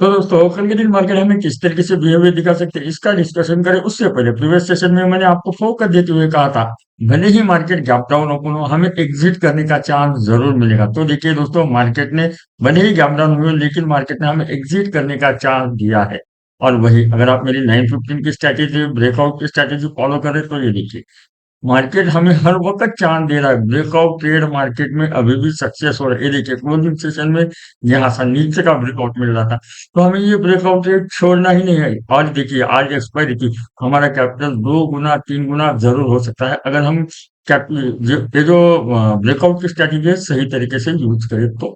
तो दोस्तों कल के दिन मार्केट हमें किस तरीके से बिहेवियर दिखा सकते हैं इसका डिस्कशन करें उससे पहले प्रीवियस सेशन में मैंने आपको फोकस देते हुए कहा था भले ही मार्केट गैप डाउन ओपन हो हमें एग्जिट करने का चांस जरूर मिलेगा। तो देखिए दोस्तों मार्केट ने भले ही गैप डाउन हुए लेकिन मार्केट ने हमें एग्जिट करने का चांस दिया है। और वही अगर आप मेरी 915 की स्ट्रैटेजी ब्रेकआउट की स्ट्रैटेजी फॉलो करें तो ये देखिए मार्केट हमें हर वक्त चांस दे रहा है। ब्रेकआउट ट्रेड मार्केट में अभी भी सक्सेस हो रहा है। ये देखिए क्लोजिंग सेशन में यहाँ सा नीचे का ब्रेकआउट मिल रहा था। तो हमें ये ब्रेकआउट ट्रेड छोड़ना ही नहीं है। आज देखिए आज एक्सपायरी थी, हमारा कैपिटल 2 गुना 3 गुना जरूर हो सकता है अगर हम ये जो ब्रेकआउट की स्ट्रैटेजी है सही तरीके से यूज करें तो।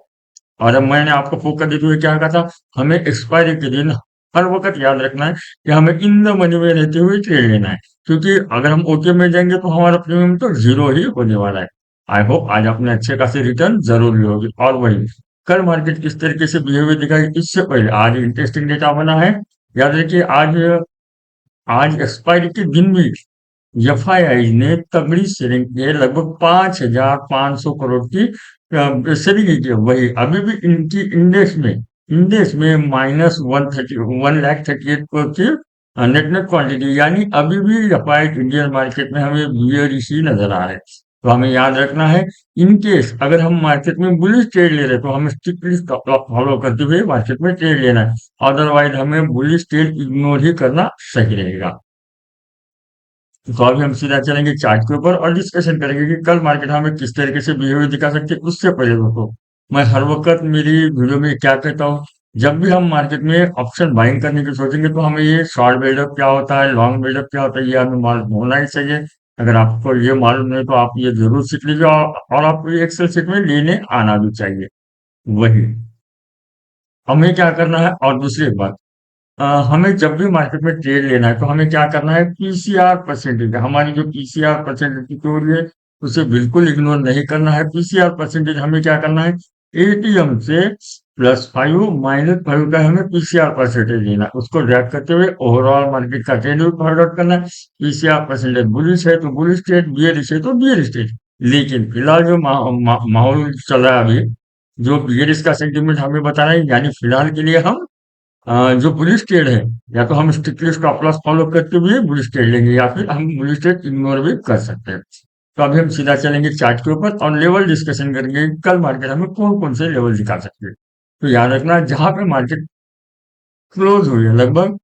और अब मैंने आपको फोकस देते हुए क्या कहा था, हमें एक्सपायरी के दिन हर वक्त याद रखना है कि हमें इन द मनी में रहते हुए ट्रेड लेना है। क्योंकि अगर हम ओटीएम में जाएंगे तो हमारा प्रीमियम तो जीरो ही होने वाला है। आई होप आज आपने अच्छे खासे रिटर्न जरूर ली होगी। और वही कल मार्केट किस तरीके से बिहेवियर दिखाई इससे पहले आज इंटरेस्टिंग डेटा बना है। याद रखिए आज आज एक्सपायरी के दिन भी एफआईआई ने तगड़ी सेलिंग की है, लगभग 5,500 करोड़ की सेलिंग की है। वही अभी भी इनकी इंडेक्स में -138 करोड़ की नेट नेट क्वांटिटी, यानी अभी भी एफआई इंडियन मार्केट में हमें बियरिश ही नजर आ रहा है। तो हमें याद रखना है इन केस अगर हम मार्केट में बुलिश ट्रेड ले रहे हैं तो हमें स्ट्रिक्टली फॉलो करते हुए मार्केट में ट्रेड लेना है। अदरवाइज हमें बुलिश ट्रेड इग्नोर ही करना सही रहेगा। तो अभी हम सीधा चलेंगे चार्ट के ऊपर और डिस्कशन करेंगे कि कल मार्केट हमें किस तरीके से बिहेवियर दिखा सकते हैं। उससे पहले दोस्तों मैं हर वक्त मेरी वीडियो में क्या कहता हूँ, जब भी हम मार्केट में ऑप्शन बाइंग करने की सोचेंगे तो हमें ये शॉर्ट बिल्डअप क्या होता है, लॉन्ग बिल्डअप क्या होता है, ये हमें मालूम होना ही चाहिए। अगर आपको ये मालूम नहीं तो आप ये जरूर सीख लीजिए और आपको ये एक्सेल सीट में लेने आना भी चाहिए। वही हमें क्या करना है। और दूसरी बात, हमें जब भी मार्केट में ट्रेड लेना है तो हमें क्या करना है, पीसीआर परसेंटेज हमारी जो पीसीआर परसेंटेज की थ्योरी है उसे बिल्कुल इग्नोर नहीं करना है। पीसीआर परसेंटेज हमें क्या करना है, एटीएम से +5 -5 का हमें पीसीआर परसेंटेज लेना है, उसको ड्रैग करते हुए ओवरऑल मार्केट का ट्रेड भी फाइंड आउट करना है। पीसीआर परसेंटेज बुलिश है तो बुलिश ट्रेड, बियरिश है तो बियरिश ट्रेड। लेकिन फिलहाल जो माहौल चल रहा है अभी, जो बियरिश का सेंटीमेंट हमें बता रहा है, यानी फिलहाल के लिए हम जो बुलिश ट्रेड है या तो हम स्ट्रिक्टली स्टॉप लॉस फॉलो करते हुए बुलिश ट्रेड लेंगे या फिर हम बुलिश ट्रेड इग्नोर भी कर सकते हैं। तो अभी हम सीधा चलेंगे चार्ट के ऊपर और लेवल डिस्कशन करेंगे कि कल मार्केट हमें कौन कौन से लेवल दिखा सकते हैं। तो याद रखना जहां पे मार्केट क्लोज हुई है लगभग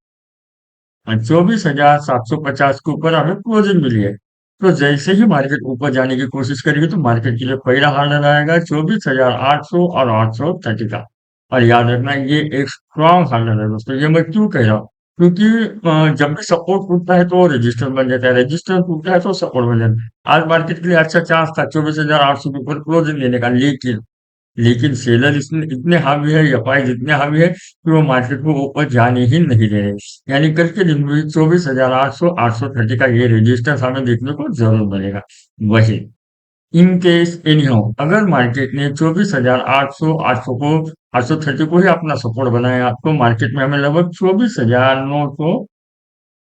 24,750 के ऊपर हमें क्लोजिंग मिली है। तो जैसे ही मार्केट ऊपर जाने की कोशिश करेगी तो मार्केट के लिए पहला हार्डल आएगा 24,800 और 830 का। और याद रखना ये एक स्ट्रॉन्ग हार्डल है दोस्तों। ये मैं क्यों कह रहा हूँ, क्योंकि जब भी सपोर्ट टूटता है तो रेजिस्टेंस बन जाता है, रेजिस्टेंस टूटता है तो सपोर्ट बन जाता है। आज मार्केट के लिए अच्छा चांस था 24,800 के ऊपर क्लोजिंग लेने का, लेकिन सेलर इसमें इतने हावी है, एफआई जितने हावी है कि वो मार्केट को ऊपर जाने ही नहीं दे रहे। यानी कल के दिन में 24,800 830 का ये रेजिस्टेंस हमें देखने को जरूर मिलेगा। वही इन केस एनी हाउ अगर मार्केट ने 24,800 800 को 830 को ही अपना सपोर्ट बनाया तो मार्केट में हमें लगभग 24,900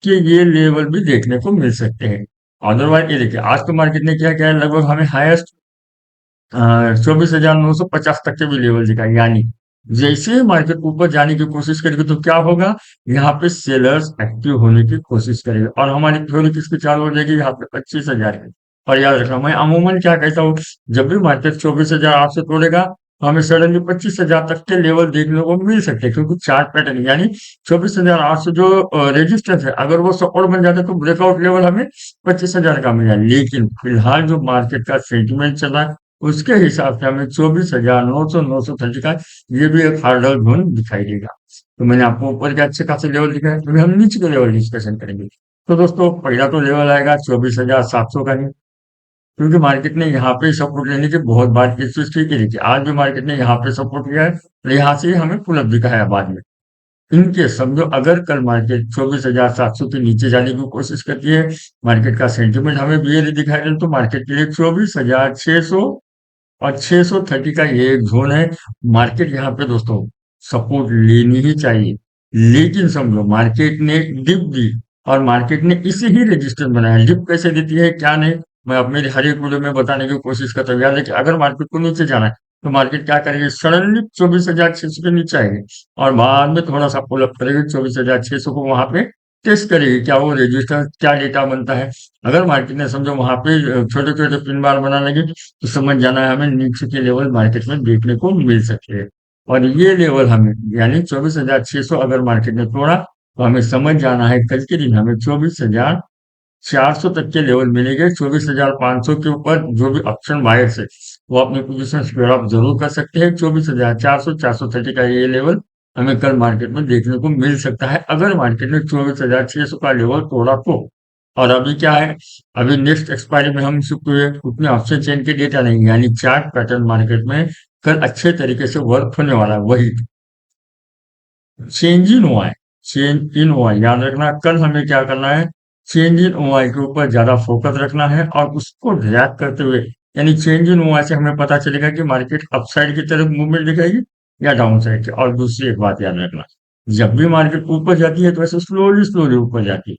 के ये लेवल भी देखने को मिल सकते हैं। अदरवाइज ये देखिए आज तो मार्केट ने क्या किया है, लगभग हमें हाईएस्ट 24,950 तक के भी लेवल दिखाई। यानी जैसे ही मार्केट ऊपर जाने की कोशिश करेगी तो क्या होगा, यहाँ पे सेलर्स एक्टिव होने की कोशिश करेंगे और हमारी थ्योरी किसकी चालू हो जाएगी, यहाँ पे 25,000 की। और याद रखना मैं अमूमन क्या कहता हूँ, जब भी मार्केट 24,800 तोड़ेगा तो हमें सडनली 25,000 तक के लेवल देखने को मिल सकते हैं। क्योंकि चार्ट पैटर्न यानी 24,800 जो रेजिस्टेंस है, अगर वो सपोर्ट बन जाता है तो ब्रेकआउट लेवल हमें 25,000 का मिल जाए। लेकिन फिलहाल जो मार्केट का सेंटिमेंट चल रहा है उसके हिसाब से हमें 24,900 930 का ये भी एक हार्डल जोन दिखाई देगा। तो मैंने आपको ऊपर के अच्छे खासे लेवल दिखाए, अभी हम नीचे के लेवल डिस्कशन करेंगे। तो दोस्तों पहला तो लेवल आएगा 24,700 का ही, क्योंकि मार्केट ने यहाँ पे सपोर्ट लेने की बहुत बार कोशिश की थी। आज भी मार्केट ने यहाँ पे सपोर्ट लिया है और यहाँ से ही हमें पुल अप दिखाया बाद में। इनके समझो अगर कल मार्केट 24,700 के नीचे जाने की कोशिश करती है, मार्केट का सेंटीमेंट हमें भी दिखाई दे तो मार्केट के लिए 24,600 और 630 का ये एक जोन है। मार्केट यहाँ पे दोस्तों सपोर्ट लेनी ही चाहिए। लेकिन समझो मार्केट ने डिप दी और मार्केट ने इसे ही रेजिस्टेंस बनाया। डिप कैसे देती है क्या नहीं, मैं अब मेरी हर एक वीडियो में बताने की कोशिश करता हूँ। याद है कि अगर मार्केट को नीचे जाना है तो मार्केट क्या करेगी, सडनली 24,600 के नीचे आएगी और बाद में थोड़ा सा पुल अप करेगी 24,600 को, वहां पे टेस्ट करेगी क्या वो रेजिस्टेंस, क्या डेटा बनता है। अगर मार्केट ने समझो वहां पे छोटे छोटे पिन बार बना लगे, तो समझ जाना है हमें नीचे के लेवल मार्केट में देखने को मिल सकते हैं। और ये लेवल हमें, यानी 24,600 अगर मार्केट ने तोड़ा, तो हमें समझ जाना है कल के दिन हमें 24,400 तक के लेवल मिलेंगे। 24,500 के ऊपर जो भी ऑप्शन बायर्स है, वो अपनी पोजीशन स्क्वेयर ऑफ जरूर कर सकते हैं। 24,400, 430 का ये लेवल हमें कल मार्केट में देखने को मिल सकता है, अगर मार्केट ने 24,600 का लेवल तोड़ा तो। और अभी क्या है, अभी नेक्स्ट एक्सपायरी में हम शिफ्ट हुए, उतने ऑप्शन चेन के डेटा नहीं, यानी चार्ट पैटर्न मार्केट में कल अच्छे तरीके से वर्क होने वाला है। वही change in OI, change in OI याद रखना, कल हमें क्या करना है, चेंज इन ओआई के ऊपर ज्यादा फोकस रखना है और उसको ड्रैग करते हुए, यानी चेंज इन ओआई से हमें पता चलेगा कि मार्केट अपसाइड की तरफ मूवमेंट दिखाएगी या डाउन साइड की। और दूसरी एक बात याद रखना, जब भी मार्केट ऊपर जाती है तो ऐसे स्लोली स्लोली ऊपर जाती है,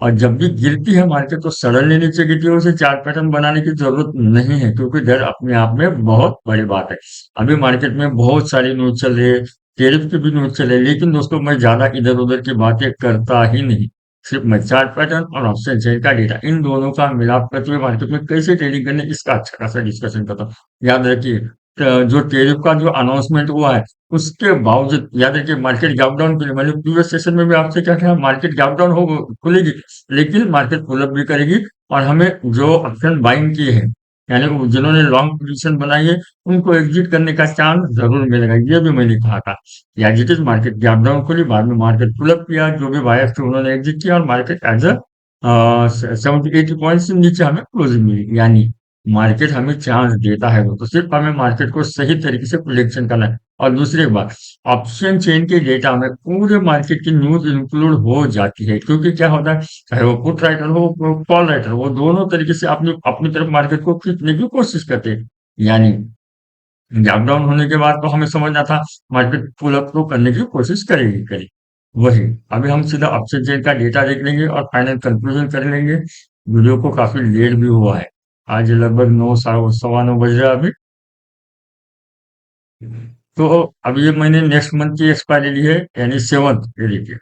और जब भी गिरती है मार्केट तो सडनली नीचे गिरती है, उसे चार्ट पैटर्न बनाने की जरूरत नहीं है, क्योंकि डर अपने आप में बहुत बड़ी बात है। अभी मार्केट में बहुत सारी न्यूज चल रही है, टैरिफ की भी न्यूज चल रही है, लेकिन दोस्तों मैं ज्यादा इधर उधर की बातें करता ही नहीं। सिर्फ मैं चार्ट पैटर्न और ऑप्शन चेन का डेटा, इन दोनों का मिलाप करते हुए मार्केट में कैसे ट्रेडिंग करने, इसका अच्छा खासा डिस्कशन करता हूँ। याद रखिए, जो टैरिफ का जो अनाउंसमेंट हुआ है, उसके बावजूद याद रखिए मार्केट गैप डाउन के लिए मैंने प्रीवियस सेशन में भी आपसे क्या कहा, मार्केट गैप डाउन हो खुलेगी, लेकिन मार्केट पुल अप भी करेगी। और हमें जो ऑप्शन बाइंग किए हैं, यानी वो जिन्होंने लॉन्ग पोजीशन बनाई है, उनको एग्जिट करने का चांस जरूर मिलेगा, ये भी मैंने कहा था। As it is market gap down खुली, बाद में मार्केट पुल अप किया, जो भी बायर्स थे उन्होंने एग्जिट किया और मार्केट एज अ 70-80 पॉइंट से नीचे हमें क्लोजिंग मिली। यानी मार्केट हमें चांस देता है, तो सिर्फ हमें मार्केट को सही तरीके से प्रिडिक्शन करना है। और दूसरी बात, ऑप्शन चेन के डेटा में पूरे मार्केट की न्यूज इंक्लूड हो जाती है, क्योंकि क्या होता है, चाहे वो पुट राइटर हो कॉल राइटर, वो दोनों तरीके से अपनी अपनी तरफ मार्केट को खींचने की कोशिश करते हैं। यानी गैप डाउन होने के बाद तो हमें समझना था मार्केट पुल अप तो करने की कोशिश करेगी करेगी। वही, अभी हम सीधा ऑप्शन चेन का डेटा देख लेंगे और फाइनल कंक्लूजन कर लेंगे। वीडियो को काफी लेट भी हुआ है, आज लगभग 9, 9:15 बज रहा है अभी। तो अभी ये मैंने नेक्स्ट मंथ की एक्सपायरी ली है, यानी 7th, ये देखिए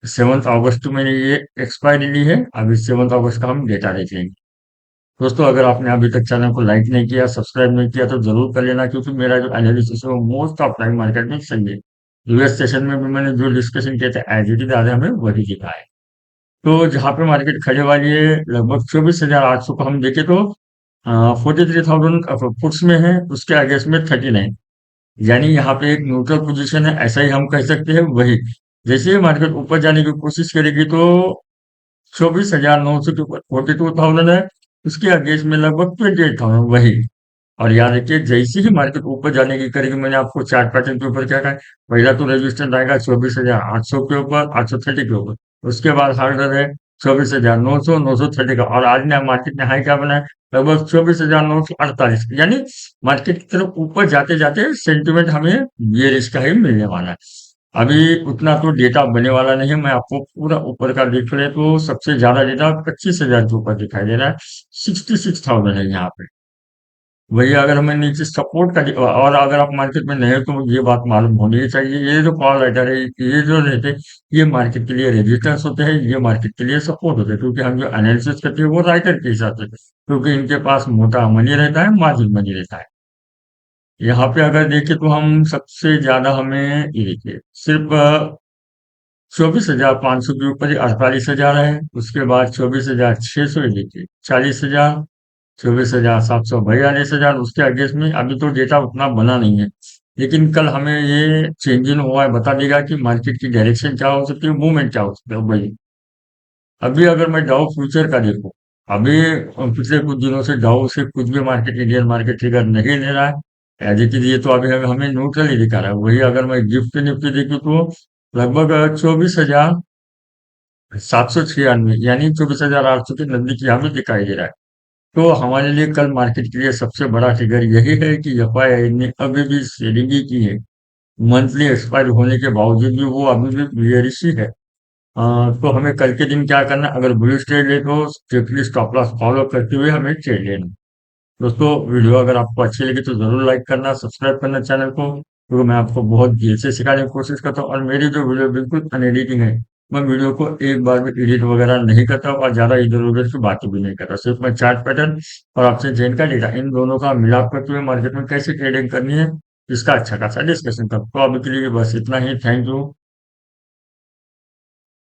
7 अगस्त को मैंने ये एक्सपायरी ली है। अभी 7 अगस्त का हम डेटा देख लेंगे। दोस्तों, अगर आपने अभी तक चैनल को लाइक नहीं किया, सब्सक्राइब नहीं किया, तो जरूर कर लेना, क्योंकि मेरा जो एनालिसिस है वो मोस्ट ऑफ टाइम मार्केट में सही है। यूएस सेशन में भी मैंने जो डिस्कशन किया था एज इट इज आज हमें वही दिखा है। तो जहाँ पे मार्केट खड़े वाली है, लगभग 24,800 को हम देखे तो 43,000 फुट्स में है, उसके अगेंस्ट में 39, यानी यहाँ पे एक न्यूट्रल पोजीशन है, ऐसा ही हम कह सकते हैं। वही जैसे ही मार्केट ऊपर जाने की कोशिश करेगी तो 24,900 के ऊपर 42,000 है, उसके अगेंस्ट में लगभग 28,000 वही। और याद रखिए, जैसे ही मार्केट ऊपर जाने की करेगी, मैंने आपको चार्ट पैटर्न के ऊपर क्या कहा है, पहला तो रेजिस्टेंस आएगा 24,800 के ऊपर, 830 के ऊपर, उसके बाद हार्डर है 24,900, 930 का, और आज ने मार्केट ने हाई क्या बनाया, लगभग 24,948, यानी मार्केट की तरफ ऊपर जाते जाते सेंटिमेंट हमें ये इसका ही मिलने वाला है। अभी उतना तो डेटा बनने वाला नहीं है, मैं आपको पूरा ऊपर का देख ले तो सबसे ज्यादा डेटा 25,000 के ऊपर दिखाई दे रहा है, 66,000 है यहाँ पे। वही अगर हमें नीचे सपोर्ट का और अगर आप मार्केट में नहीं हो तो ये बात मालूम होनी ही चाहिए, ये जो कॉल राइटर है, ये जो रहते हैं, ये मार्केट के लिए रेजिस्टेंस होते हैं, ये मार्केट के लिए सपोर्ट होते हैं, क्योंकि हम जो एनालिसिस करते हैं वो राइटर के हिसाब से, क्योंकि इनके पास मोटा मनी रहता है, मार्जिन मनी रहता है। यहाँ पे अगर देखें तो हम सबसे ज्यादा हमें ये देखिए, सिर्फ 24,500 के ऊपर ही 48,000 है, उसके बाद 24,600, ये देखिए 40,000, 24,742,000, उसके अगेंस्ट में अभी तो डेटा उतना बना नहीं है, लेकिन कल हमें ये चेंज इन हुआ है बता देगा कि मार्केट की डायरेक्शन क्या हो सकती है, मूवमेंट क्या हो सकता है। भाई अभी अगर मैं डाउ फ्यूचर का देखूं, अभी पिछले कुछ दिनों से डाउ से कुछ भी मार्केट, इंडियन मार्केट ट्रिगर नहीं ले रहा है, एज इट इज ये तो अभी हमें न्यूट्रल ही दिखा रहा है। वही अगर मैं गिफ्ट निफ्टी देखूं तो लगभग 24,796, यानी 24,800 के नजदीक यहाँ भी दिखाई दे रहा है। तो हमारे लिए कल मार्केट के लिए सबसे बड़ा ट्रिगर यही है कि एफआईआई ने अभी भी सेलिंग ही की है, मंथली एक्सपायर होने के बावजूद भी वो अभी भी बियरिश ही है। तो हमें कल के दिन क्या करना है, अगर बुलिश ट्रेड ले तो स्ट्रिक्टली स्टॉप लॉस फॉलो करते हुए हमें ट्रेड लेना। दोस्तों वीडियो अगर आपको अच्छी लगी तो ज़रूर लाइक करना, सब्सक्राइब करना चैनल को, क्योंकि मैं आपको बहुत धीरे से सिखाने की कोशिश करता हूँ और मेरी जो वीडियो बिल्कुल अनएडिटिंग है, मैं वीडियो को एक बार में एडिट वगैरह नहीं करता और ज़्यादा इधर-उधर की बातें भी नहीं करता। सिर्फ मैं चार्ट पैटर्न और आपसे चेन का डेटा इन दोनों का मिलाप करते हुए मार्केट में कैसे ट्रेडिंग करनी है, इसका अच्छा खासा डिस्कशन करता हूँ। तो अभी के लिए बस इतना ही। Thank you.